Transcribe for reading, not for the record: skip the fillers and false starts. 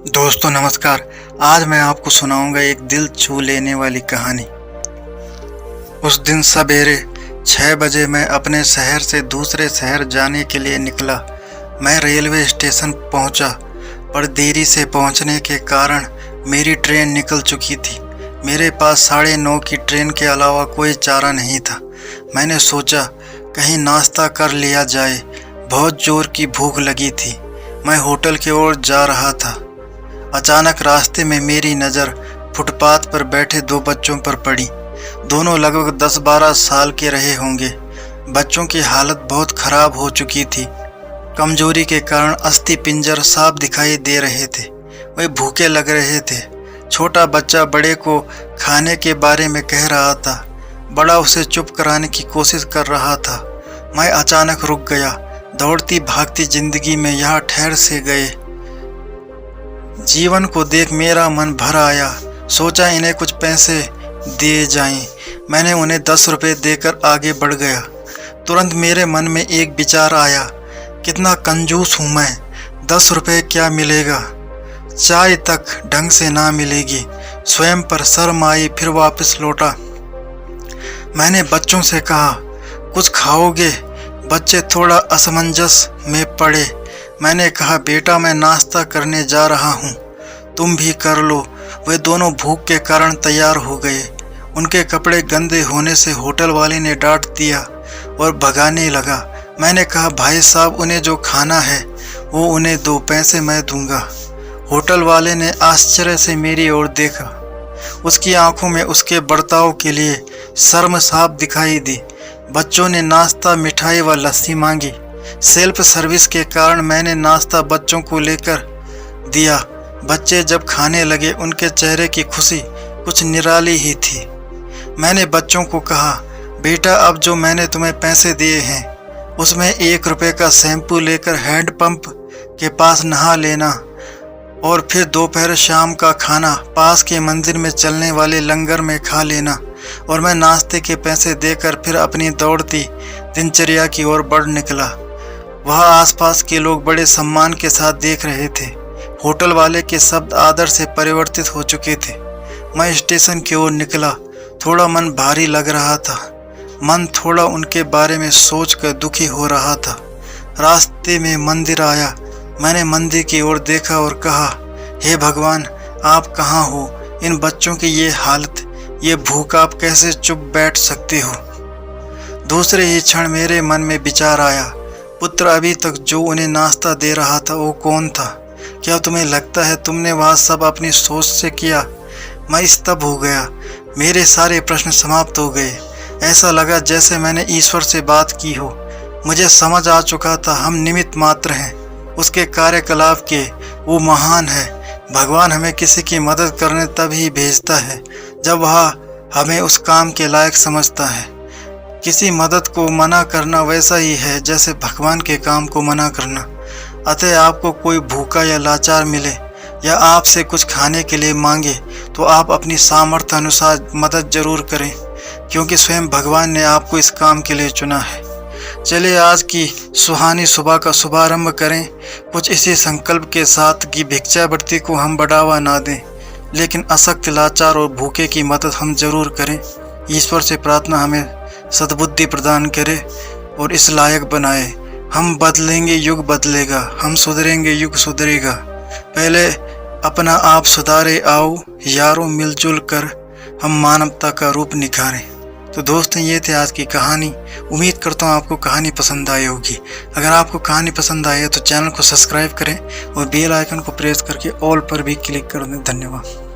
दोस्तों नमस्कार। आज मैं आपको सुनाऊंगा एक दिल छू लेने वाली कहानी। उस दिन सवेरे 6 बजे मैं अपने शहर से दूसरे शहर जाने के लिए निकला। मैं रेलवे स्टेशन पहुंचा, पर देरी से पहुंचने के कारण मेरी ट्रेन निकल चुकी थी। मेरे पास 9:30 की ट्रेन के अलावा कोई चारा नहीं था। मैंने सोचा कहीं नाश्ता कर लिया जाए। बहुत जोर की भूख लगी थी। मैं होटल की ओर जा रहा था। अचानक रास्ते में मेरी नज़र फुटपाथ पर बैठे 2 बच्चों पर पड़ी। दोनों लगभग 10-12 साल के रहे होंगे। बच्चों की हालत बहुत ख़राब हो चुकी थी। कमजोरी के कारण अस्थि पिंजर साफ दिखाई दे रहे थे। वे भूखे लग रहे थे। छोटा बच्चा बड़े को खाने के बारे में कह रहा था। बड़ा उसे चुप कराने की कोशिश कर रहा था। मैं अचानक रुक गया। दौड़ती भागती जिंदगी में यहाँ ठहर से गए जीवन को देख मेरा मन भर आया। सोचा इन्हें कुछ पैसे दिए जाएं। मैंने उन्हें 10 रुपये देकर आगे बढ़ गया। तुरंत मेरे मन में एक विचार आया, कितना कंजूस हूँ मैं। 10 रुपये क्या मिलेगा, चाय तक ढंग से ना मिलेगी। स्वयं पर शर्म आई, फिर वापस लौटा। मैंने बच्चों से कहा, कुछ खाओगे? बच्चे थोड़ा असमंजस में पड़े। मैंने कहा, बेटा मैं नाश्ता करने जा रहा हूँ, तुम भी कर लो। वे दोनों भूख के कारण तैयार हो गए। उनके कपड़े गंदे होने से होटल वाले ने डांट दिया और भगाने लगा। मैंने कहा, भाई साहब उन्हें जो खाना है वो उन्हें दो, पैसे मैं दूंगा। होटल वाले ने आश्चर्य से मेरी ओर देखा। उसकी आंखों में उसके बर्ताव के लिए शर्म साफ दिखाई दी। बच्चों ने नाश्ता, मिठाई व लस्सी मांगी। सेल्फ सर्विस के कारण मैंने नाश्ता बच्चों को लेकर दिया। बच्चे जब खाने लगे उनके चेहरे की खुशी कुछ निराली ही थी। मैंने बच्चों को कहा, बेटा अब जो मैंने तुम्हें पैसे दिए हैं उसमें 1 रुपये का शैम्पू लेकर हैंडपंप के पास नहा लेना और फिर दोपहर शाम का खाना पास के मंदिर में चलने वाले लंगर में खा लेना। और मैं नाश्ते के पैसे देकर फिर अपनी दौड़ती दिनचर्या की ओर बढ़ निकला। वहाँ आसपास के लोग बड़े सम्मान के साथ देख रहे थे। होटल वाले के शब्द आदर से परिवर्तित हो चुके थे। मैं स्टेशन की ओर निकला। थोड़ा मन भारी लग रहा था। मन थोड़ा उनके बारे में सोचकर दुखी हो रहा था। रास्ते में मंदिर आया। मैंने मंदिर की ओर देखा और कहा, हे भगवान आप कहाँ हो? इन बच्चों की ये हालत, ये भूख, आप कैसे चुप बैठ सकते हो? दूसरे ही क्षण मेरे मन में विचार आया, पुत्र अभी तक जो उन्हें नाश्ता दे रहा था वो कौन था? क्या तुम्हें लगता है तुमने वह सब अपनी सोच से किया? मैं स्तब्ध हो गया। मेरे सारे प्रश्न समाप्त हो गए। ऐसा लगा जैसे मैंने ईश्वर से बात की हो। मुझे समझ आ चुका था हम निमित्त मात्र हैं उसके कार्यकलाप के। वो महान है। भगवान हमें किसी की मदद करने तब ही भेजता है जब वह हमें उस काम के लायक समझता है। किसी मदद को मना करना वैसा ही है जैसे भगवान के काम को मना करना। अतः आपको कोई भूखा या लाचार मिले या आपसे कुछ खाने के लिए मांगे तो आप अपनी सामर्थ्य अनुसार मदद जरूर करें, क्योंकि स्वयं भगवान ने आपको इस काम के लिए चुना है। चलिए आज की सुहानी सुबह का शुभारंभ करें कुछ इसी संकल्प के साथ कि भिक्षावृत्ति को हम बढ़ावा ना दें, लेकिन अशक्त, लाचार और भूखे की मदद हम जरूर करें। ईश्वर से प्रार्थना हमें सद्बुद्धि प्रदान करे और इस लायक बनाए। हम बदलेंगे, युग बदलेगा। हम सुधरेंगे, युग सुधरेगा। पहले अपना आप सुधारे आओ यारों, मिलजुल कर हम मानवता का रूप निखारें। तो दोस्तों ये थे आज की कहानी। उम्मीद करता हूँ आपको कहानी पसंद आई होगी। अगर आपको कहानी पसंद आई है तो चैनल को सब्सक्राइब करें और बेल आइकन को प्रेस करके ऑल पर भी क्लिक कर दें। धन्यवाद।